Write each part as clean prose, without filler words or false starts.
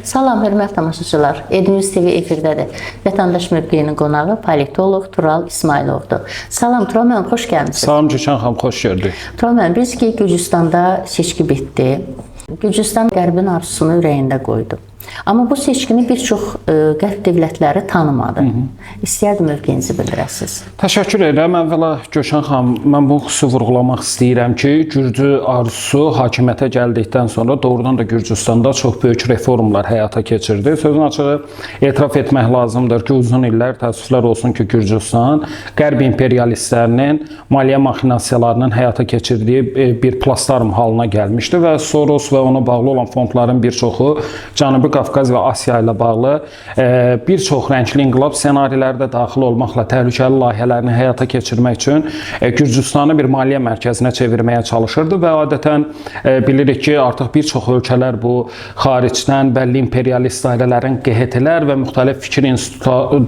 Salam, hörmətli tamaşaçılar. Ednews TV efirdədir. Vətəndaş mövqeyinin qonağı politoloq Tural İsmayılovdur. Salam Tural müəllim, xoş gəlmisiniz. Salam Gülşən xanım, xoş gördük. Tural müəllim, biz ki Gürcüstanda seçki bitdi. Gürcüstan Qərbin arzusunu ürəyində qoydu. Amma bu seçkini bir çox Qərb dövlətləri tanımadı. İstəyərdim mövqeyinizi bildirəsiniz. Təşəkkür edirəm. Əvvəla Gülşən xanım, mən bu xüsusi vurğulamaq istəyirəm ki, Gürcü arzusu hakimiyyətə gəldikdən sonra doğrudan da Gürcüstanda çox böyük reformlar həyata keçirdi. Sözün açığı etiraf etmək lazımdır ki, uzun illər təəssüflər olsun ki, Gürcüstan Qərb imperialistlərinin maliyyə maxinasiyalarının həyata keçirdiyi bir platform halına gəlmişdi və Soros və ona bağlı olan fondların bir çoxu Cənubi Qafqaz və Asiya ilə bağlı bir çox rəngli inqilab ssenarilərdə daxil olmaqla təhlükəli layihələrini həyata keçirmək üçün Gürcüstanı bir maliyyə mərkəzinə çevirməyə çalışırdı və adətən bilirik ki, artıq bir çox ölkələr bu xaricdən bəlli imperialist dairələrin QHT-lər və müxtəlif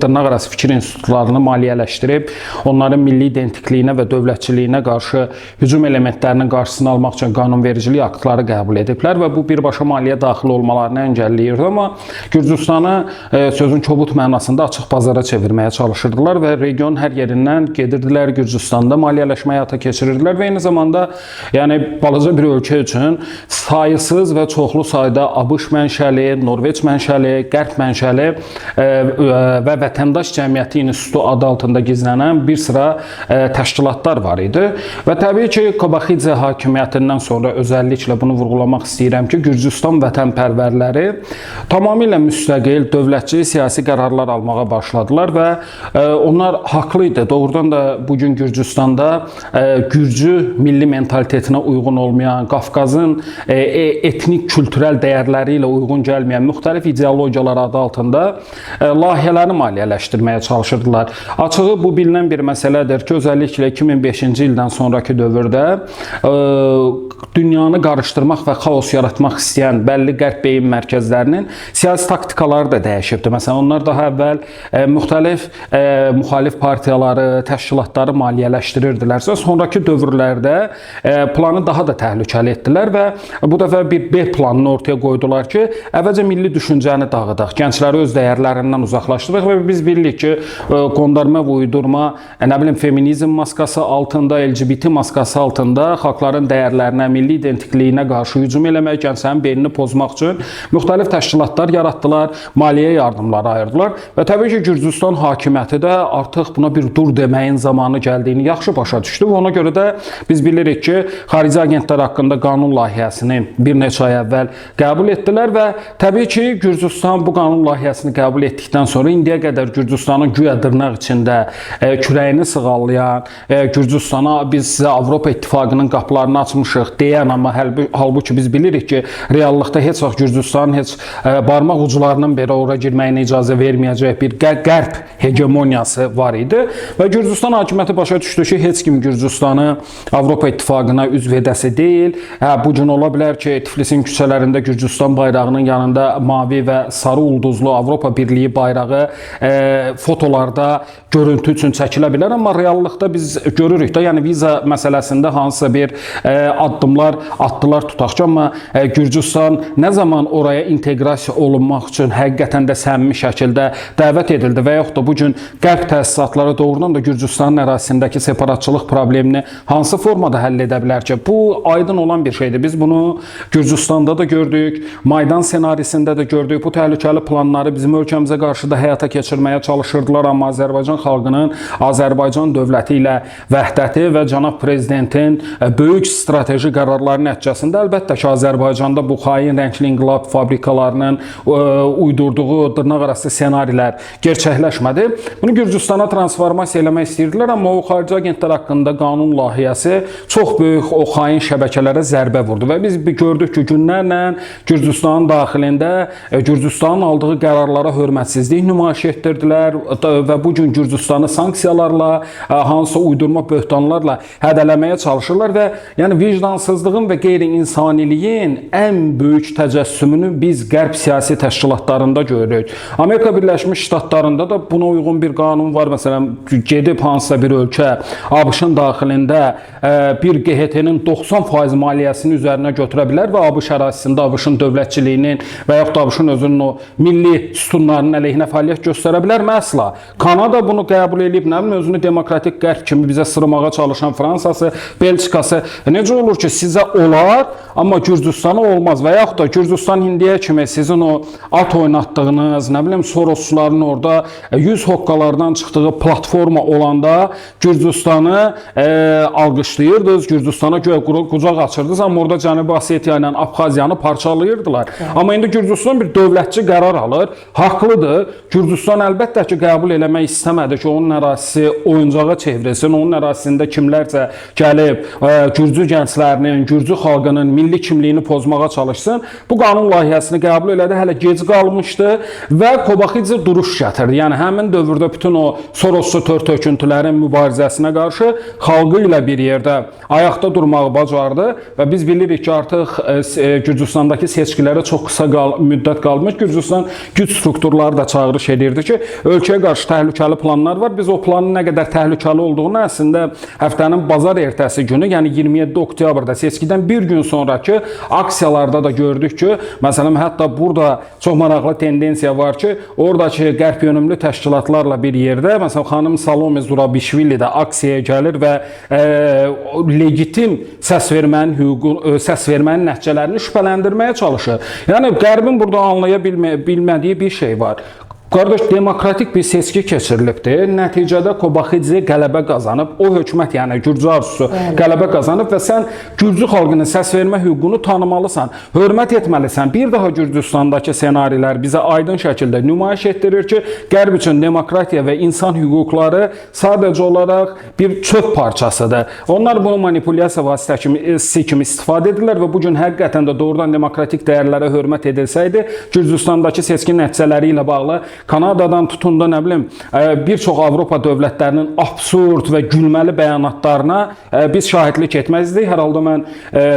dırnaqarası fikir institutlarını maliyyələşdirib, onların milli identikliyinə və dövlətçiliyinə qarşı hücum elementlərinin qarşısını almaq üçün qanunvericilik aktları qəbul ediblər və bu birbaşa maliyyə daxil olmalarını əngəlləyir. Amma Gürcüstanı sözün kobud mənasında açıq bazara çevirməyə çalışırdılar və regionun hər yerindən gedirdilər, Gürcüstanda maliyyələşmə həyata keçirirdilər və eyni zamanda yəni balaca bir ölkə üçün sayısız və çoxlu sayda ABŞ mənşəli, Norveç mənşəli, Qərb mənşəli və vətəndaş cəmiyyəti institutu adı altında gizlənən bir sıra təşkilatlar var idi və təbii ki, Kobaxidze hakimiyyətindən sonra özəlliklə bunu vurğulamaq istəyirəm ki, Gürcüstan vətənpərvərləri tamamilə müstəqil, dövlətçi siyasi qərarlar almağa başladılar və onlar haqlı idi. Doğrudan da bugün Gürcüstanda Gürcü milli mentalitetinə uyğun olmayan, Qafqazın etnik, kültürel dəyərləri ilə uyğun gəlməyən müxtəlif ideologiyalar adı altında layihələri maliyyələşdirməyə çalışırdılar. Açığı bu bilinən bir məsələdir ki, özəlliklə 2005-ci ildən sonraki dövrdə dünyanı qarışdırmaq və xaos yaratmaq istəyən bəlli Qərb beyin mərkəzlərinin siyasi taktikaları da dəyişibdi. Məsələn, onlar daha əvvəl müxtəlif müxalif partiyaları, təşkilatları maliyyələşdirirdilərsə, sonraki dövrlərdə planı daha da təhlükəli etdilər və bu dəfə bir B planını ortaya qoydular ki, əvvəlcə milli düşüncəni dağıdaq, gəncləri öz dəyərlərindən uzaqlaşdıraq və biz bilirik ki, qondarma və uydurma, feminizm maskası altında, LGBT maskası altında xalqların dəyərlərinə, milli identikliyinə qarşı hücum eləmək, gənclərin beynini pozmaq üçün müxtəlif təşkilatlar yaratdılar, maliyyə yardımları ayırdılar və təbii ki, Gürcüstan hakimiyyəti də artıq buna bir dur deməyin zamanı gəldiyini yaxşı başa düşdü və ona görə də biz bilirik ki, xarici agentlər haqqında qanun layihəsini bir neçə ay əvvəl qəbul etdilər və təbii ki, Gürcüstan bu qanun layihəsini qəbul etdikdən sonra indiyə qədər Gürcüstanın güya dırnaq içində kürəyini sığallayan, Gürcüstana biz sizə Avropa İttifaqının qapılarını açmışıq deyən, amma halbuki biz bilirik ki, reallıqda heç vaxt Gürcüstanın heç barmaq ucularının belə ora girməyinə icazə verməyəcək bir Qərb hegemoniyası var idi və Gürcüstan hakimiyyəti başa düşdü ki, heç kim Gürcüstanı Avropa İttifaqına üzv edəsi deyil. Bu gün ola bilər ki, Tiflisin küçələrində Gürcüstan bayrağının yanında mavi və sarı ulduzlu Avropa Birliyi bayrağı fotolarda görüntü üçün çəkilə bilər, amma reallıqda biz görürük də, yəni viza məsələsində hansısa bir addımlar atdılar tutaq ki, amma Gürcüstan nə zaman oraya inteqrasiya olunmaq üçün həqiqətən də səmimi şəkildə dəvət edildi və yaxud da bugün Qərb təsisatları doğrudan da Gürcüstanın ərazisindəki separatçılıq problemini hansı formada həll edə bilər ki? Bu aydın olan bir şeydir. Biz bunu Gürcüstanda da gördük, Maydan senarisində də gördük. Bu təhlükəli planları bizim ölkəmizə qarşı da həyata keçirməyə çalışırdılar, amma Azərbaycan xalqının Azərbaycan dövləti ilə vəhdəti və cənab prezidentin böyük strateji qərarları nəticəsində əlbəttə ki, Azərbaycanda bu xain rəngli inqilab fabrikalarının uydurduğu dırnaqarası ssenarilər gerçəkləşmədi. Bunu Gürcüstana transformasiya eləmək istəyirdilər, amma o xarici agentlər haqqında qanun layihəsi çox böyük o xain şəbəkələrə zərbə vurdu və biz gördük ki, günlərlə Gürcüstanın daxilində Gürcüstanın aldığı qərarlara hörmətsizlik nümayiş etdirdilər və bu gün Gürcüstanı sanksiyalarla, hansısa uydurma böhtanlarla hədələməyə çalışırlar və yəni vicdansızlığın və qeyri-insaniliyin ən böyük təcəssümünü biz qərb siyasi təşkilatlarında görürük. Amerika Birləşmiş Ştatlarında da buna uyğun bir qanun var. Məsələn, gedib hansısa bir ölkə ABŞ-ın daxilində bir QHT-nin 90% maliyyəsini üzərinə götürə bilər və ABŞ ərazisində ABŞ-ın dövlətçiliyinin və yaxud da ABŞ-ın özünün o milli sütunlarının əleyhinə fəaliyyət göstərə bilər mi? Əsla. Kanada bunu qəbul edib, nə bilim, özünü demokratik qərb kimi bizə sırmağa çalışan Fransası, Belçikası. Necə olur ki, sizə olar, amma Gürcüstana olmaz və yaxud da Gürcüstan indiyə kimi sizin o at oynatdığınız, nə bilim, Sorosların orada 100 hoqqalardan çıxdığı platforma olanda Gürcüstanı alqışlayırdınız, Gürcüstana göyə qucaq açırdınız, amma orada Cənubi Osetiya ilə Abxaziyanı parçalayırdılar. Amma indi Gürcüstan bir dövlətçi qərar alır, haqlıdır. Gürcüstan əlbəttə ki, qəbul eləmək istəmədi ki, onun ərazisi oyuncağa çevrilsin, onun ərazisində kimlərsə gəlib Gürcü gənclərinin, Gürcü xalqının milli kimliyini pozmağa çalışsın. Bu qanun layihəsini qəbul elədi, hələ gec qalmışdı və Kobaxidze duruş gətirdi. Yəni həmin dövrdə bütün o Soroslu tör-töküntülərin mübarizəsinə qarşı xalqı ilə bir yerdə ayaqda durmağı bacardı və biz bilirik ki, artıq Gürcüstandakı seçkilərə çox qısa müddət qalmış. Gürcüstan güc strukturları da çağırış edirdi ki, ölkəyə qarşı təhlükəli planlar var. Biz o planın nə qədər təhlükəli olduğunu əslində həftənin bazar ertəsi günü, yəni 27 oktyabrda seçkidən bir gün sonraki aksiyalarda da gördük ki, məsələn, hətta burada çox maraqlı tendensiya var ki, oradakı qərb yönümlü təşkilatlarla bir yerdə, məsələn, xanım Salome Zurabishvili də aksiyaya gəlir və legitim səs vermənin nəticələrini şübhələndirməyə çalışır. Yəni, qərbin burada anlaya bilmədiyi bir şey var. Qardaş, demokratik bir seçki keçirilibdir. Nəticədə Kobaxidze qələbə qazanıb, o hökumət, yəni Gürcü arzusu qələbə qazanıb və sən Gürcü xalqının səs vermə hüququnu tanımalısan, hörmət etməlisən. Bir daha Gürcüstandakı senarilər bizə aydın şəkildə nümayiş etdirir ki, qərb üçün demokratiya və insan hüquqları sadəcə olaraq bir çöp parçasıdır. Onlar bunu manipulyasiya vasitəsi kimi istifadə edirlər və bu gün həqiqətən də doğrudan demokratik dəyərlərə hörmət edilsəydi, Gürcüstandakı seçki nəticələri ilə bağlı Kanadadan tutun da, nə bilim, bir çox Avropa dövlətlərinin absurd və gülməli bəyanatlarına biz şahidlik etməzdik. Hər halda mən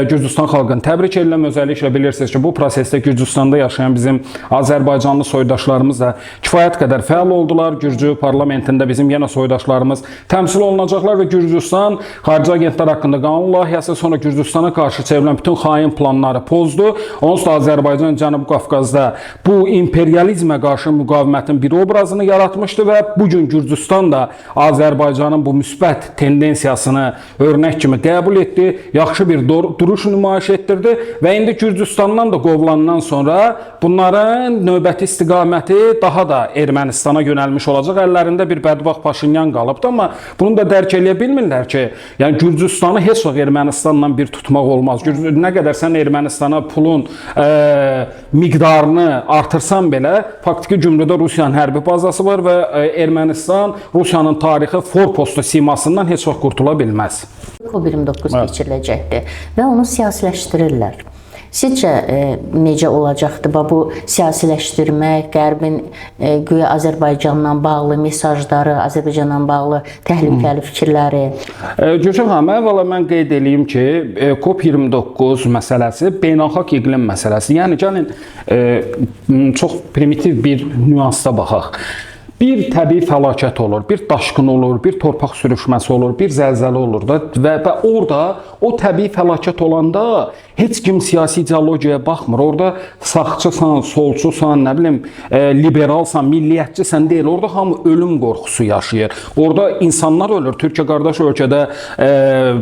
Gürcüstan xalqını təbrik edirəm. Özəlliklə bilirsiniz ki, bu prosesdə Gürcüstanda yaşayan bizim Azərbaycanlı soydaşlarımız da kifayət qədər fəal oldular. Gürcü parlamentində bizim yenə soydaşlarımız təmsil olunacaqlar və Gürcüstan xarici agentlər haqqında qanun layihəsi, sonra Gürcüstana qarşı çevrilən bütün xain planları pozdu. Onsuz da Azərbaycan Cənubi Qafqazda bu imperializmə qarşı müqavimətin bir obrazını yaratmışdı və bugün Gürcüstan da Azərbaycanın bu müsbət tendensiyasını örnək kimi qəbul etdi, yaxşı bir duruş nümayiş etdirdi və indi Gürcüstandan da qovulandan sonra bunların növbəti istiqaməti daha da Ermənistana yönəlmiş olacaq. Əllərində bir bədbaxt Paşinyan qalıbdı, amma bunu da dərk eləyə bilmirlər ki, yəni Gürcüstanı heç vaxt Ermənistanla bir tutmaq olmaz. Nə qədər sən Ermənistana pulun miqdarını artırsan belə, faktiki cümlədə Rusiyanın hərbi bazası var və Ermənistan Rusiyanın tarixi forpostu simasından heç vaxt qurtula bilməz. COP29 keçiriləcəkdir və onu siyasiləşdirirlər. Sizcə necə olacaqdır bu siyasiləşdirmək, Qərbin güya Azərbaycanla bağlı mesajları, Azərbaycanla bağlı təhlükəli fikirləri? Gülşən xanım, əvvəla mən qeyd edeyim ki, COP29 məsələsi beynəlxalq iqlim məsələsi. Yəni gəlin çox primitiv bir nüansda baxaq. Bir təbii fəlakət olur, bir daşqın olur, bir torpaq sürüşməsi olur, bir zəlzələ olur da və orada o təbii fəlakət olanda heç kim siyasi ideologiyaya baxmır. Orada sağçısan, solçusan, nə bilim, liberalsan, milliyyətçisən deyil. Orada hamı ölüm qorxusu yaşayır. Orada insanlar ölür. Türkiyə qardaş ölkədə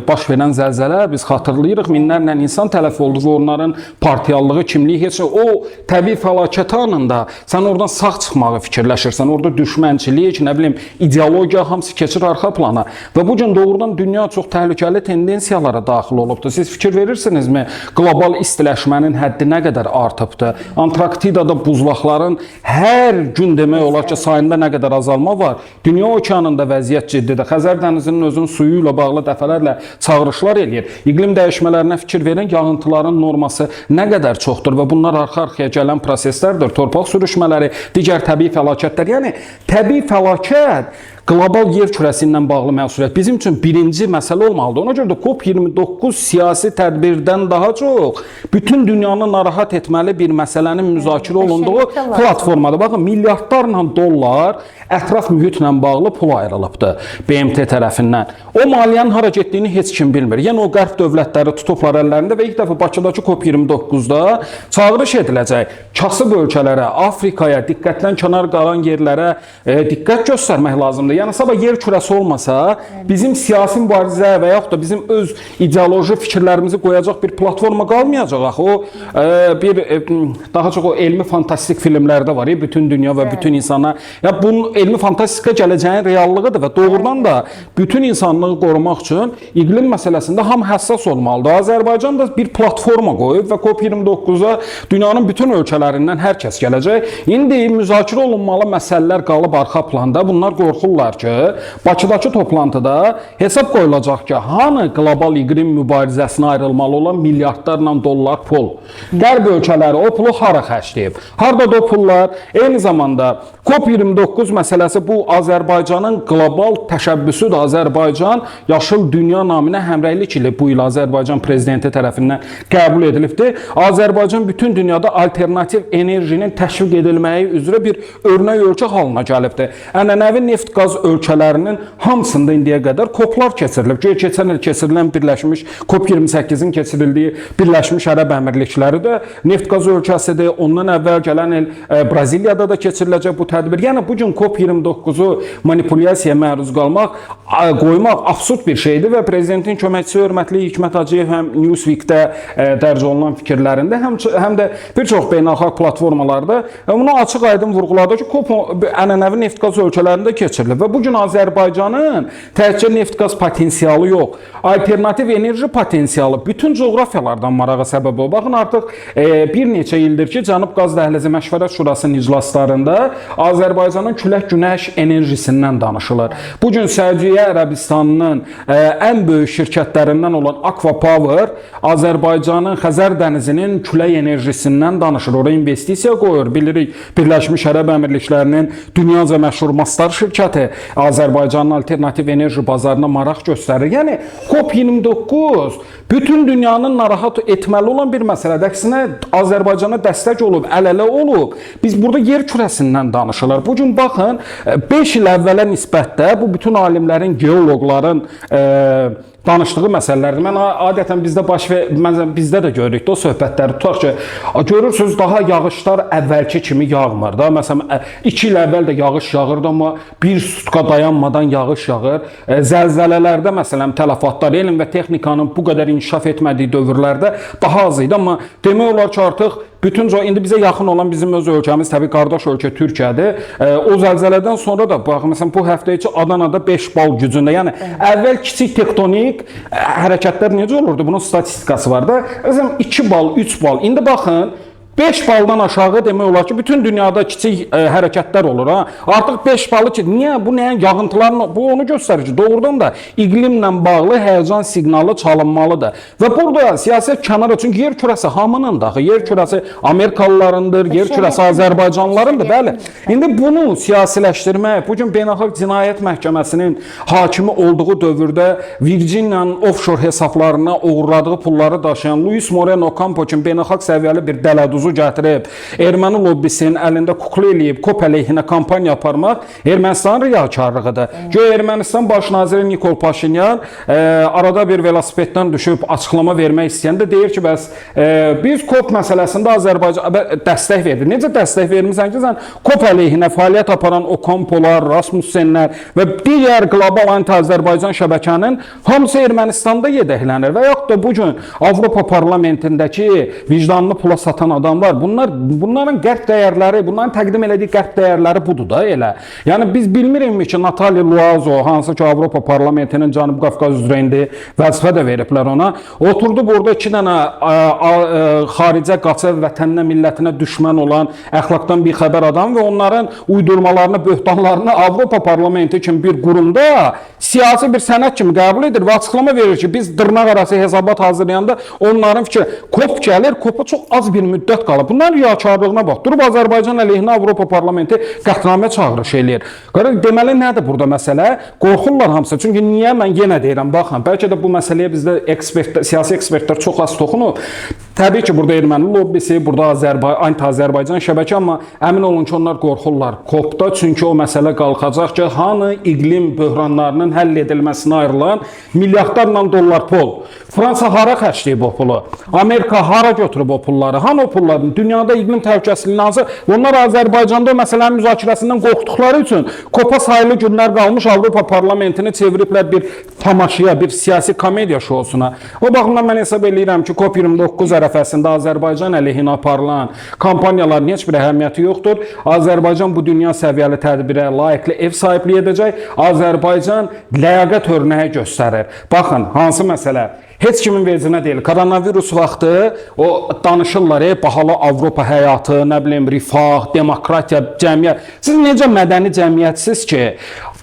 baş verən zəlzələ biz xatırlayırıq. Minlərlə insan tələf oldu və onların partiyallığı, kimliyi heç o təbii fəlakət anında sən oradan sağ çıxmağı fikirləşirsən. Orada düşmənçilik, nə bilim, ideologiya hamısı keçir arxa plana. Və bu gün doğrudan dünya çox təhlükəli tendensiyalara daxil olubdur. Siz fikir verirsinizmi? Qlobal istiləşmənin həddi nə qədər artıbdır? Antarktidada buzlaqların hər gün demək olar ki, sayında nə qədər azalma var? Dünya okeanında vəziyyət ciddidir. Xəzər dənizinin özünün suyu ilə bağlı dəfələrlə çağırışlar eləyir. İqlim dəyişmələrinə fikir verin, yağıntıların norması nə qədər çoxdur və bunlar arxa-arxaya gələn proseslərdir. Torpaq sürüşmələri, digər təbii fəlakətlər. Yəni təbii fəlakət qlobal yer kürəsi ilə bağlı məsuliyyət bizim üçün birinci məsələ olmalıdır. Ona görə də COP29 siyasi tədbirdən daha çox bütün dünyanı narahat etməli bir məsələnin müzakirə olunduğu platformadır. Baxın, milyardlarla dollar ətraf mühitlə bağlı pul ayrılıbdır BMT tərəfindən. O maliyyənin hara getdiyini heç kim bilmir. Yəni o qərb dövlətləri tutublar əllərində və ilk dəfə Bakıdakı COP29-da çağırış ediləcək kasıb ölkələrə, Afrikaya, diqqətdən kənar qalan yerlərə diqqət göstərmək lazımdır. Yəni sabah yer kürəsi olmasa, bizim siyasi mübarizə və yaxud da bizim öz ideoloji fikirlərimizi qoyacaq bir platforma qalmayacaq. Axı o daha çox o elmi fantastik filmlərdə var, bütün dünya və bütün insana. Ya bunun elmi fantastika gələcəyin reallığıdır və doğrudan da bütün insanlığı qorumaq üçün iqlim məsələsində hamı həssas olmalıdır. Azərbaycan da bir platforma qoyub və COP29-a dünyanın bütün ölkələrindən hər kəs gələcək. İndi müzakirə olunmalı məsələlər qalıb arxa planda. Bunlar qorxurlar ki, Bakıdakı toplantıda hesab qoyulacaq ki, hanı qlobal iqlim mübarizəsinə ayrılmalı olan milyardlarla dollar pul. Qərb ölkələri o pulu hara xərcləyib? Hardadır o pullar? Eyni zamanda COP29 məsələsi bu Azərbaycanın qlobal təşəbbüsüdür. Azərbaycan yaşıl dünya naminə həmrəylik ilə bu il Azərbaycan prezidenti tərəfindən qəbul edilibdir. Azərbaycan bütün dünyada alternativ enerjinin təşviq edilməyi üzrə bir örnək ölkə halına gəlibdir. Ənənəvi neft qaz ölkələrinin hamısında indiyə qədər COP-lar keçirilib. Keçən il keçirilən Birləşmiş COP28-in keçirildiyi Birləşmiş Ərəb Əmirlikləri də neft qaz ölkəsidir. Ondan əvvəl gələn il Braziliyada da keçiriləcək bu tədbir. Yəni bu gün COP29-u manipulyasiyaya məruz qoymaq absurd bir şeydir və prezidentin köməkçisi hörmətli Hikmət Hacıyev həm Newsweek-də dərc olunan fikirlərində, həm də bir çox beynəlxalq platformalarda bunu açıq-aydın vurğuladı ki, COP ənənəvi neft qaz ölkələrində keçirilib və bu gün Azərbaycanın təkcə neft qaz potensialı yox, alternativ enerji potensialı bütün coğrafiyalardan marağa səbəb olub. Baxın, artıq bir neçə ildir ki, Cənub Qaz Dəhlizi Məşvərət Şurasının iclaslarında Azərbaycanın külək günəş enerjisindən danışılır. Bu gün Səudiyyə Ərəbistanının ən böyük şirkətlərindən olan Akva Power Azərbaycanın Xəzər dənizinin külək enerjisindən danışır. Oraya investisiya qoyur. Bilirik, Birləşmiş Ərəb Əmirliklərinin dünyaca məşhur Mastar şirkəti Azərbaycanın alternativ enerji bazarına maraq göstərir. Yəni COP29 bütün dünyanın narahat etməli olan bir məsələdir. Əksinə Azərbaycana dəstək olub, əl-ələ olub. Biz burada yer kürəsindən danışırlar. Bu gün baxın, 5 il əvvələ nisbətdə bu bütün alimlərin, geoloqların danışdığı məsələlərdir. Mən adətən bizdə də görürük o söhbətləri tutaq ki, görürsünüz daha yağışlar əvvəlki kimi yağmır da. Məsələn 2 il əvvəl də yağış yağırdı, amma bir sutka dayanmadan yağış yağır. Zəlzələlərdə məsələn tələfatlar elm və texnikanın bu qədər inkişaf etmədiyi dövrlərdə daha az idi, amma demək olar ki, artıq bütün indi bizə yaxın olan bizim öz ölkəmiz, təbii qardaş ölkə Türkiyədir. O zəlzələdən sonra da baxın, məsələn bu həftə içi Adanada 5 bal gücündə, yəni əvvəl kiçik tektonik hərəkətlər necə olurdu? Bunun statistikası var da. Məsələn 2 bal, 3 bal. İndi baxın 5 baldan aşağı demək olar ki, bütün dünyada kiçik hərəkətlər olur. Artıq 5 balı ki, niyə? Bu nəyin yağıntılarını, bu onu göstərir ki, doğrudan da iqlimlə bağlı həyəcan siqnalı çalınmalıdır. Və burada siyasət kənara, çünki yer kürəsi hamının da, yer kürəsi Amerikalılarındır, yer kürəsi Azərbaycanlılarındır, bəli. İndi bunu siyasiləşdirmək, bugün Beynəlxalq Cinayət Məhkəməsinin hakimi olduğu dövrdə Virginia'nın offshore hesablarına uğurladığı pulları daşıyan Luis Moreno Ocampo kimi beynəlxalq səviyyəli bir dələduzu gətirib, erməni lobbisinin əlində kukla eləyib, COP əleyhinə kampaniya aparmaq Ermənistanın riyakarlığıdır. Göy Ermənistan baş naziri Nikol Paşinyan arada bir velosipeddən düşüb açıqlama vermək istəyəndə deyir ki, bəs biz COP məsələsində Azərbaycan dəstək verdi. Necə dəstək vermirsən ki, sən COP əleyhinə fəaliyyət aparan Ocampolar, Rasmussenlər və digər qlobal anti-Azərbaycan şəbəkənin hamısı Ermənistanda yedəklənir və yaxud da bu gün Avropa parlamentindəki vicdanını pula satan adamlar, bunların qərb dəyərləri, bunların təqdim elədiyi qərb dəyərləri budur da elə. Yəni biz bilmirikmi ki, Natalya Luazo, hansı ki Avropa parlamentinin Cənub Qafqaz üzrə indi vəzifə də veriblər ona, oturdu burada 2 dənə xaricə qaçıb vətəninə, millətinə düşmən olan, əxlaqdan bir xəbər adam və onların uydurmalarını, böhtanlarını Avropa parlamenti kimi bir qurumda siyasi bir sənət kimi qəbul edir və açıqlama verir ki, biz dırnaq arası hesabat hazırlayanda onların fikri COP gəlir, COP-a çox az bir müddət ehtiyat qalıb. Bunlar riyakarlığına bax. Durub Azərbaycan əleyhinə Avropa Parlamenti qətnamə çağırış eləyir. Deməli nədir burada məsələ? Qorxurlar hamısı. Çünki niyə mən yenə deyirəm, baxın, bəlkə də bu məsələyə bizdə siyasi ekspertlər çox az toxunub. Təbii ki, burada erməni lobbisi, burada anti-Azərbaycan şəbəkə, amma əmin olun ki, onlar qorxurlar COP-da. Çünki o məsələ qalxacaq ki, hanı iqlim böhranlarının həll edilməsinə ayrılan milyardlarla dollar pul. Fransa hara xərcləyib o pulu? Amerika hara götürüb o pulları? Hanı o pulların? Dünyada iqlim təhlükəsizliyinə hansı? Onlar Azərbaycanda o məsələnin müzakirəsindən qorxduqları üçün COP-a sayılı günlər qalmış Avropa Parlamentini çeviriblər bir tamaşaya, bir siyasi komediya şousuna. O baxımdan mən hesab edirəm ki, COP29 ərəfəsində Azərbaycan əleyhinə aparılan kampaniyaların heç bir əhəmiyyəti yoxdur. Azərbaycan bu dünya səviyyəli tədbirə layiqli ev sahibliyi edəcək. Azərbaycan ləyaqət örnəyi göstərir. Baxın, hansı məsələ? Heç kimin vecinə deyil. Koronavirus vaxtı o danışırlar, bahalı Avropa həyatı, nə bilim, rifah, demokratiya, cəmiyyət. Siz necə mədəni cəmiyyətsiz ki,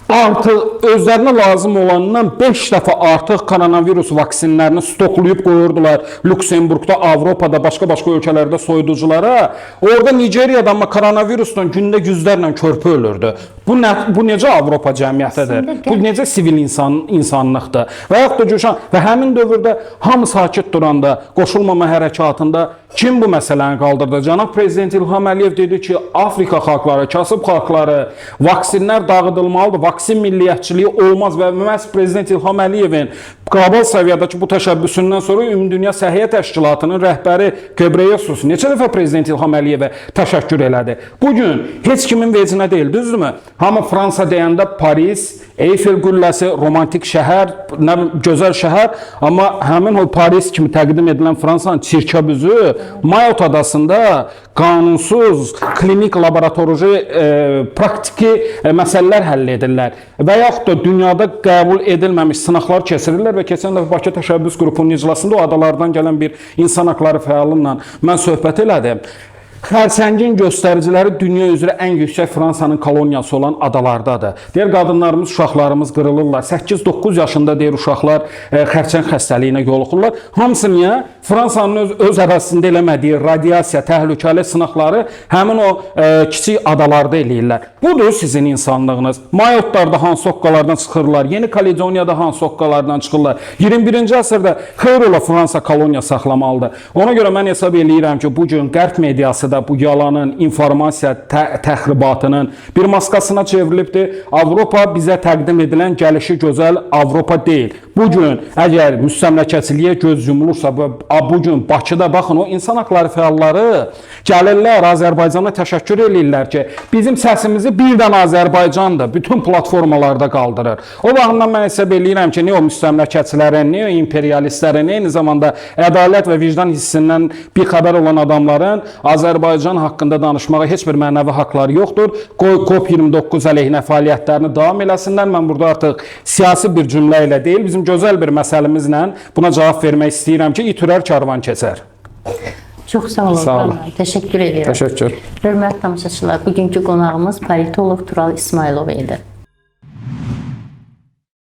artıq özlərinə lazım olandan 5 dəfə artıq koronavirus vaksinlərini stoklayıb qoyurdular Lüksemburqda, Avropada, başqa-başqa ölkələrdə soyuduculara. Orada Nigeriyada amma koronavirusdan gündə yüzlərlə körpü ölürdü. Bu necə Avropa cəmiyyətidir? Bu necə sivil insanlıqdır? Və yaxud da Gülşən, və həmin dövrdə hamı sakit duranda, qoşulmama hərəkatında kim bu məsələni qaldırdı? Cənab Prezident İlham Əliyev dedi ki, Afrika xalqları, kasıb xalqları, vaksinlər dağıdılmalıdır, vaksin milliyyətçiliyi olmaz və məhz Prezident İlham Əliyevin qlobal səviyyədəki bu təşəbbüsündən sonra Ümumdünya Səhiyyə Təşkilatının rəhbəri Gebreyesus neçə dəfə Prezident İlham Əliyevə təşəkkür elədi. Bugün heç kimin vecinə deyil, düzdürmü? Hamı Fransa deyəndə Paris, Eyfel qülləsi, romantik şəhər, gözəl şəhər, amma həmin o Paris kimi təqdim edilən Fransanın çirkəbüzü Mayot adasında qanunsuz klinik laboratorici praktiki məsələlər həll edirlər və yaxud da dünyada qəbul edilməmiş sınaqlar keçirirlər və keçən dəfə Bakı Təşəbbüs qrupunun iclasında o adalardan gələn bir insan haqları fəalıyla mən söhbət elədim. Xərçəngin göstəriciləri dünya üzrə ən yüksək Fransanın koloniyası olan adalardadır. Deyir, qadınlarımız, uşaqlarımız qırılırlar. 8-9 yaşında deyir uşaqlar xərçəng xəstəliyinə yoluxurlar. Hamısı niyə? Fransanın öz ərazisində eləmədiyi radiasiya, təhlükəli sınaqları həmin o kiçik adalarda eləyirlər. Budur sizin insanlığınız. Mayotlarda hansı oqqalardan çıxırlar, Yeni Kaledoniyada hansı oqqalardan çıxırlar. 21-ci əsrdə xeyr ola Fransa koloniya saxlamalıdır. Ona görə mən hesab eləyirəm ki, bugün qərb mediası da bu yalanın, informasiya təxribatının bir maskasına çevrilibdir. Avropa bizə təqdim edilən gəlişi gözəl Avropa deyil. Bugün əgər müstəmləkəçiliyə göz yumulursa, bugün Bakıda baxın, o insan haqları fəalları gəlirlər, Azərbaycana təşəkkür eləyirlər ki, bizim səsimizi birdən Azərbaycandır, bütün platformalarda qaldırır. O baxımdan mən hesab eləyirəm ki, nə o müstəmləkəçilərin, nə o imperialistlərin, eyni zamanda ədalət və vicdan hissindən bir xəbər olan adamların Azərbaycan haqqında danışmağa heç bir mənəvi haqları yoxdur. Qoy COP29 əleyhinə fəaliyyətlərini davam eləsinlər. Mən burada artıq siyasi bir cümlə ilə deyil, bizim gözəl bir məsəlimizlə buna cavab vermək istəyirəm ki, itürər karvan keçər. Çox sağ olun. Təşəkkür edirəm. Təşəkkür. Hörmətli tamaşaçılar, bugünkü qonağımız politolog Tural İsmailov idi.